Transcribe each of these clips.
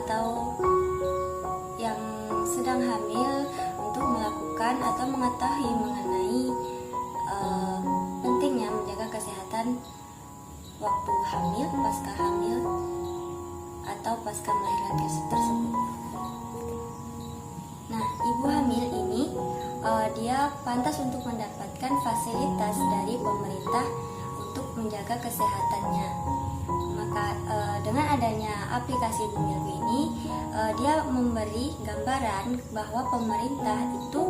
atau yang sedang hamil untuk melakukan atau mengetahui mengenai pentingnya menjaga kesehatan waktu hamil, pasca hamil, atau pasca melahirkan tersebut. Nah, ibu hamil ini dia pantas untuk mendapatkan fasilitas dari pemerintah untuk menjaga kesehatannya. Maka dengan adanya aplikasi Bumilku ini, dia memberi gambaran bahwa pemerintah itu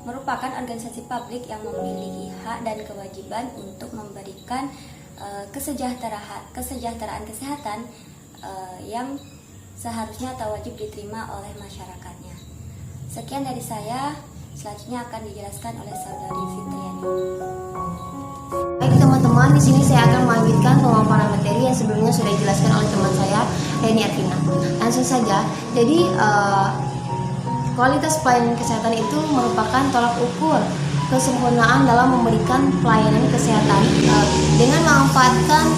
merupakan organisasi publik yang memiliki hak dan kewajiban untuk memberikan kesejahteraan kesehatan yang seharusnya atau wajib diterima oleh masyarakatnya. Sekian dari saya, selanjutnya akan dijelaskan oleh Saudari Fitriani. Baik teman-teman, di sini saya akan melanjutkan pemaparan materi yang sebelumnya sudah dijelaskan oleh teman saya, Reni Arvina. Langsung saja, jadi kualitas pelayanan kesehatan itu merupakan tolak ukur kesempurnaan dalam memberikan pelayanan kesehatan dengan memanfaatkan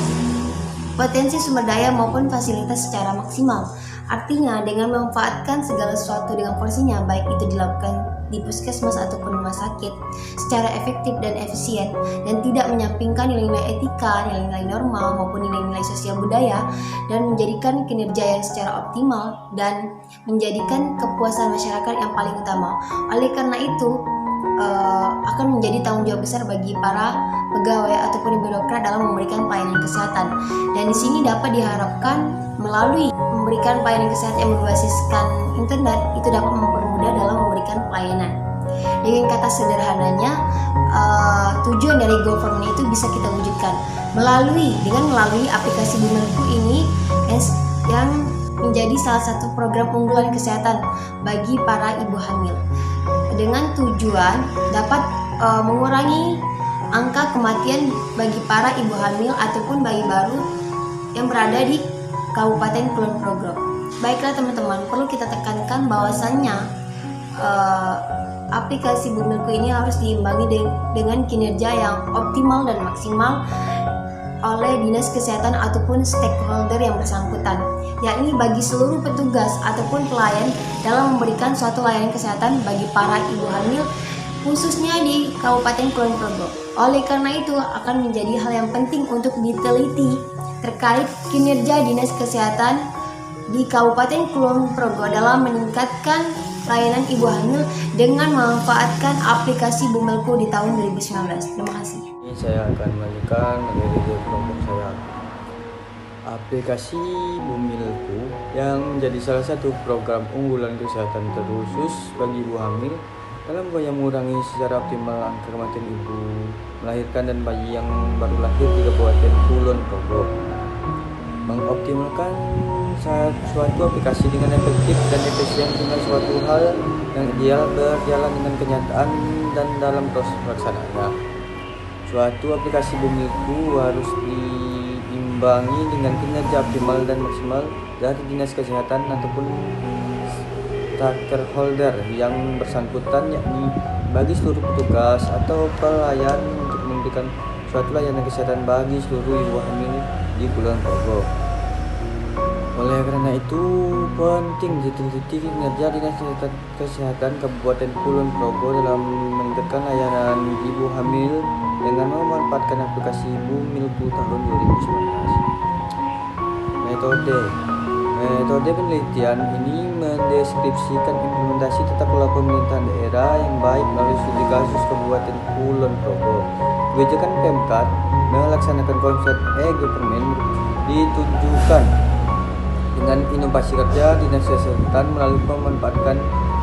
potensi sumber daya maupun fasilitas secara maksimal. Artinya dengan memanfaatkan segala sesuatu dengan porsinya, baik itu dilakukan di puskesmas ataupun rumah sakit secara efektif dan efisien, dan tidak menyampingkan nilai-nilai etika, nilai-nilai normal maupun nilai-nilai sosial budaya, dan menjadikan kinerja yang secara optimal dan menjadikan kepuasan masyarakat yang paling utama. Oleh karena itu akan menjadi tanggung jawab besar bagi para pegawai ataupun birokrat dalam memberikan pelayanan kesehatan. Dan di sini dapat diharapkan melalui memberikan pelayanan kesehatan yang berbasiskan internet itu dapat mempermudah dalam memberikan pelayanan. Dengan kata sederhananya, tujuan dari government itu bisa kita wujudkan melalui aplikasi Bumilku ini yang menjadi salah satu program unggulan kesehatan bagi para ibu hamil, dengan tujuan dapat mengurangi angka kematian bagi para ibu hamil ataupun bayi baru yang berada di Kabupaten Kulon Progo. Baiklah teman-teman, perlu kita tekankan bahwasannya aplikasi Bumilku ini harus diimbangi dengan kinerja yang optimal dan maksimal oleh dinas kesehatan ataupun stakeholder yang bersangkutan, yakni bagi seluruh petugas ataupun pelayan dalam memberikan suatu layanan kesehatan bagi para ibu hamil, khususnya di Kabupaten Kulon Progo. Oleh karena itu akan menjadi hal yang penting untuk diteliti terkait kinerja dinas kesehatan di Kabupaten Kulon Progo dalam meningkatkan layanan ibu hamil dengan memanfaatkan aplikasi Bumilku di tahun 2019. Terima kasih. Ini saya akan melanjutkan dari kelompok saya. Aplikasi Bumilku yang menjadi salah satu program unggulan kesehatan terkhusus bagi ibu hamil dalam upaya mengurangi secara optimal angka kematian ibu melahirkan dan bayi yang baru lahir di Kabupaten Kulon Progo. Mengoptimalkan suatu aplikasi dengan efektif dan efisien dengan suatu hal yang ideal berjalan dengan kenyataan dan dalam proses pelaksanaannya. Suatu aplikasi Bumilku harus diimbangi dengan kinerja optimal dan maksimal dari dinas kesehatan ataupun stakeholder yang bersangkutan, yakni bagi seluruh petugas atau pelayan untuk memberikan suatu layanan kesehatan bagi seluruh ibu hamil di Kulon Progo. Oleh karena itu penting diteliti kinerja dinas kesehatan Kabupaten Kulon Progo dalam meningkatkan layanan ibu hamil dengan memanfaatkan aplikasi Bumilku tahun 2019. Metode penelitian ini mendeskripsikan implementasi tata kelola pemerintahan daerah yang baik melalui studi kasus Kabupaten Kulon Progo. Kebijakan Pemkab melaksanakan konsep e-government ditunjukkan dengan inovasi kerja dinas kesehatan melalui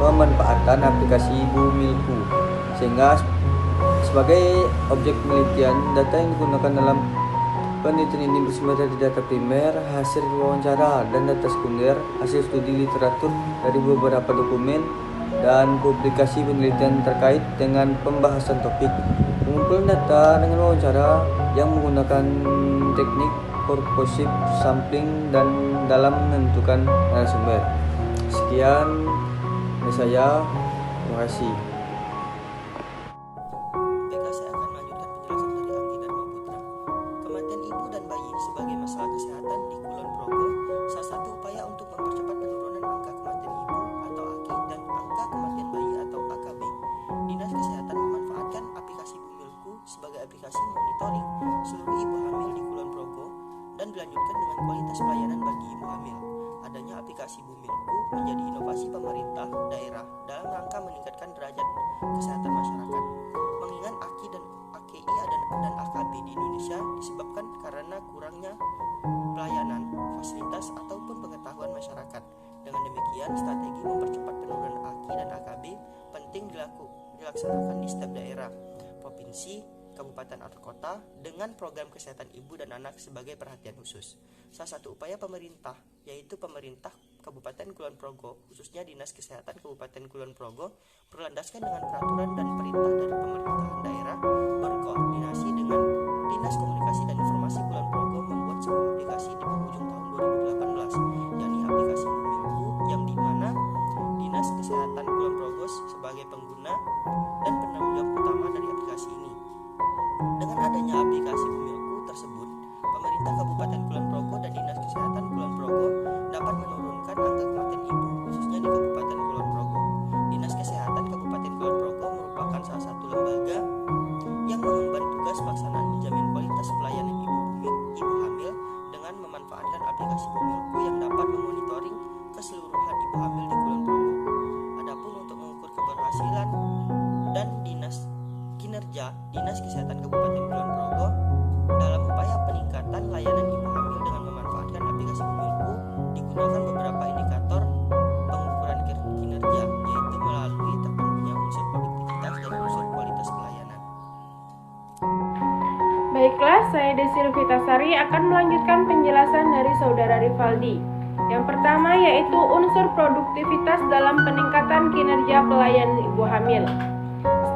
pemanfaatan aplikasi Bumilku, sehingga sebagai objek penelitian data yang digunakan dalam penelitian ini bersumber dari data primer, hasil wawancara, dan data sekunder, hasil studi literatur dari beberapa dokumen dan publikasi penelitian terkait dengan pembahasan topik. Pengumpulan data dengan wawancara yang menggunakan teknik purposive sampling dan dalam menentukan narasumber. Sekian dari saya, terima kasih. Saya akan melanjutkan penjelasan dari Anggi Dharma Putra. Kematian ibu dan bayi sebagai masalah kesehatan di Kulon Progo salah satu upaya hamil di Kulon Progo dan dilanjutkan dengan kualitas pelayanan bagi ibu hamil. Adanya aplikasi Bumilku menjadi inovasi pemerintah daerah dalam rangka meningkatkan derajat kesehatan masyarakat. Mengingat AKI dan AKB di Indonesia disebabkan karena kurangnya pelayanan, fasilitas ataupun pengetahuan masyarakat. Dengan demikian, strategi mempercepat penurunan AKI dan AKB penting dilaksanakan di setiap daerah, provinsi, kabupaten atau kota dengan program kesehatan ibu dan anak sebagai perhatian khusus. Salah satu upaya pemerintah yaitu pemerintah Kabupaten Kulon Progo, khususnya Dinas Kesehatan Kabupaten Kulon Progo, berlandaskan dengan peraturan dan perintah dari pemerintahan daerah, berkoordinasi dengan Dinas Komunikasi dan Informasi Kulon Progo membuat sebuah aplikasi di penghujung tahun 2018, yakni aplikasi Bumilku, yang dimana Dinas Kesehatan Kulon Progo sebagai pengguna dan penanggung jawab utama dari aplikasi ini. Dengan adanya aplikasi Bumilku tersebut, pemerintah Kabupaten Kulon Progo dan Dinas Kesehatan Kulon Progo dapat menurunkan angka kematian ibu, khususnya di Kabupaten Kulon Progo. Dinas Kesehatan Kabupaten Kulon Progo merupakan salah satu lembaga yang mengemban tugas pelaksanaan menjamin kualitas pelayanan ibu hamil dengan memanfaatkan aplikasi Bumilku yang dapat memonitoring keseluruhan ibu hamil di Kulon Progo. Adapun untuk mengukur keberhasilan dan kinerja Dinas Kesehatan Kabupaten Kulon Progo dalam upaya peningkatan layanan ibu hamil dengan memanfaatkan aplikasi Bumilku, digunakan beberapa indikator pengukuran kinerja, yaitu melalui terpenuhnya unsur produktivitas dan unsur kualitas pelayanan. Baiklah, saya Desi Rufitasari akan melanjutkan penjelasan dari Saudara Rivaldi. Yang pertama yaitu unsur produktivitas dalam peningkatan kinerja pelayanan ibu hamil.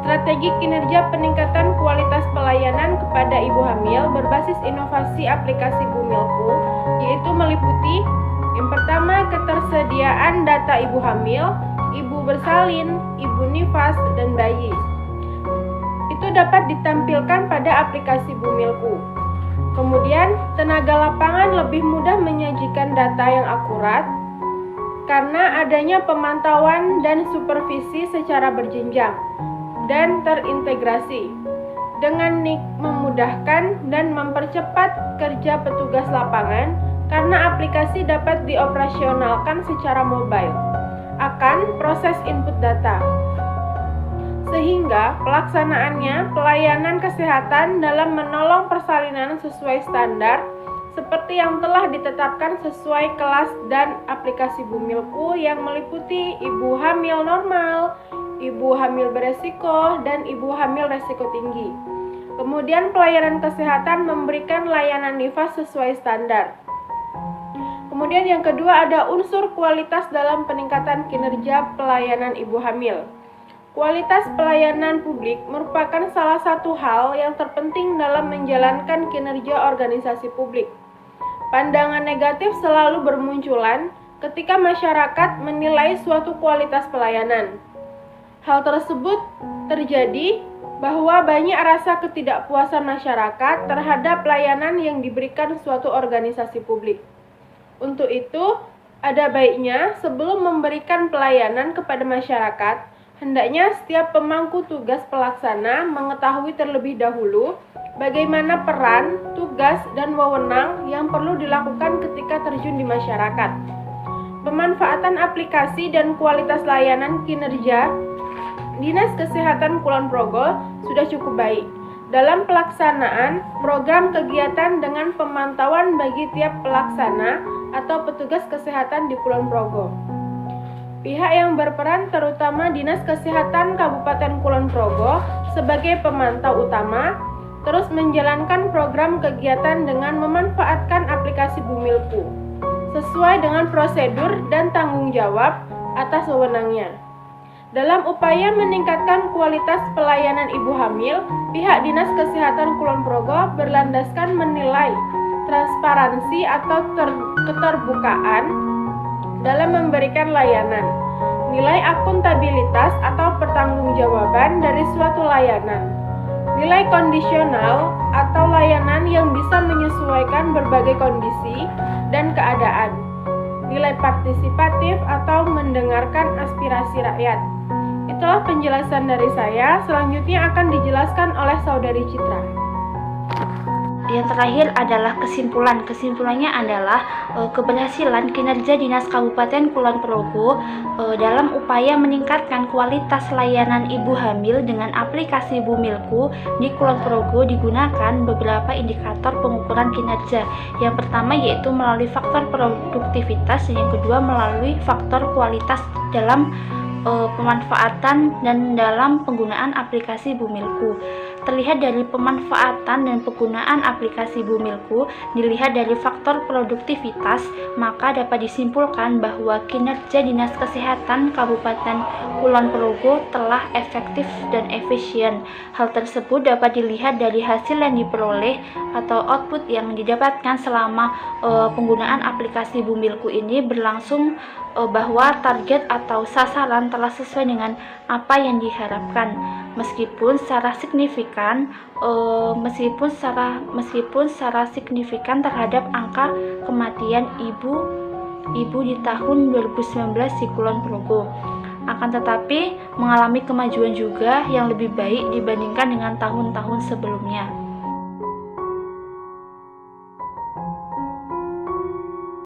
Strategi kinerja peningkatan kualitas pelayanan kepada ibu hamil berbasis inovasi aplikasi Bumilku, yaitu meliputi yang pertama ketersediaan data ibu hamil, ibu bersalin, ibu nifas, dan bayi. Itu dapat ditampilkan pada aplikasi Bumilku. Kemudian, tenaga lapangan lebih mudah menyajikan data yang akurat karena adanya pemantauan dan supervisi secara berjenjang dan terintegrasi dengan memudahkan dan mempercepat kerja petugas lapangan karena aplikasi dapat dioperasionalkan secara mobile akan proses input data, sehingga pelaksanaannya pelayanan kesehatan dalam menolong persalinan sesuai standar seperti yang telah ditetapkan sesuai kelas dan aplikasi Bumilku yang meliputi ibu hamil normal, ibu hamil beresiko, dan ibu hamil resiko tinggi. Kemudian pelayanan kesehatan memberikan layanan nifas sesuai standar. Kemudian yang kedua ada unsur kualitas dalam peningkatan kinerja pelayanan ibu hamil. Kualitas pelayanan publik merupakan salah satu hal yang terpenting dalam menjalankan kinerja organisasi publik. Pandangan negatif selalu bermunculan ketika masyarakat menilai suatu kualitas pelayanan. Hal tersebut terjadi bahwa banyak rasa ketidakpuasan masyarakat terhadap pelayanan yang diberikan suatu organisasi publik. Untuk itu, ada baiknya sebelum memberikan pelayanan kepada masyarakat, hendaknya setiap pemangku tugas pelaksana mengetahui terlebih dahulu bagaimana peran, tugas, dan wewenang yang perlu dilakukan ketika terjun di masyarakat. Pemanfaatan aplikasi dan kualitas layanan kinerja Dinas Kesehatan Kulon Progo sudah cukup baik dalam pelaksanaan program kegiatan dengan pemantauan bagi tiap pelaksana atau petugas kesehatan di Kulon Progo. Pihak yang berperan terutama Dinas Kesehatan Kabupaten Kulon Progo sebagai pemantau utama terus menjalankan program kegiatan dengan memanfaatkan aplikasi Bumilku sesuai dengan prosedur dan tanggung jawab atas wewenangnya. Dalam upaya meningkatkan kualitas pelayanan ibu hamil, pihak Dinas Kesehatan Kulon Progo berlandaskan menilai transparansi atau keterbukaan dalam memberikan layanan, nilai akuntabilitas atau pertanggungjawaban dari suatu layanan, nilai kondisional atau layanan yang bisa menyesuaikan berbagai kondisi dan keadaan, nilai partisipatif atau mendengarkan aspirasi rakyat. Itulah penjelasan dari saya, selanjutnya akan dijelaskan oleh Saudari Citra. Yang terakhir adalah kesimpulan. Kesimpulannya adalah keberhasilan kinerja Dinas Kabupaten Kulon Progo dalam upaya meningkatkan kualitas layanan ibu hamil dengan aplikasi Bumilku di Kulon Progo digunakan beberapa indikator pengukuran kinerja. Yang pertama yaitu melalui faktor produktivitas, yang kedua melalui faktor kualitas dalam pemanfaatan dan dalam penggunaan aplikasi Bumilku. Terlihat dari pemanfaatan dan penggunaan aplikasi Bumilku, dilihat dari faktor produktivitas, maka dapat disimpulkan bahwa kinerja Dinas Kesehatan Kabupaten Kulon Progo telah efektif dan efisien. Hal tersebut dapat dilihat dari hasil yang diperoleh atau output yang didapatkan selama penggunaan aplikasi Bumilku ini berlangsung, bahwa target atau sasaran telah sesuai dengan apa yang diharapkan, meskipun secara signifikan terhadap angka kematian ibu di tahun 2019 di Kulon Progo. Akan tetapi mengalami kemajuan juga yang lebih baik dibandingkan dengan tahun-tahun sebelumnya.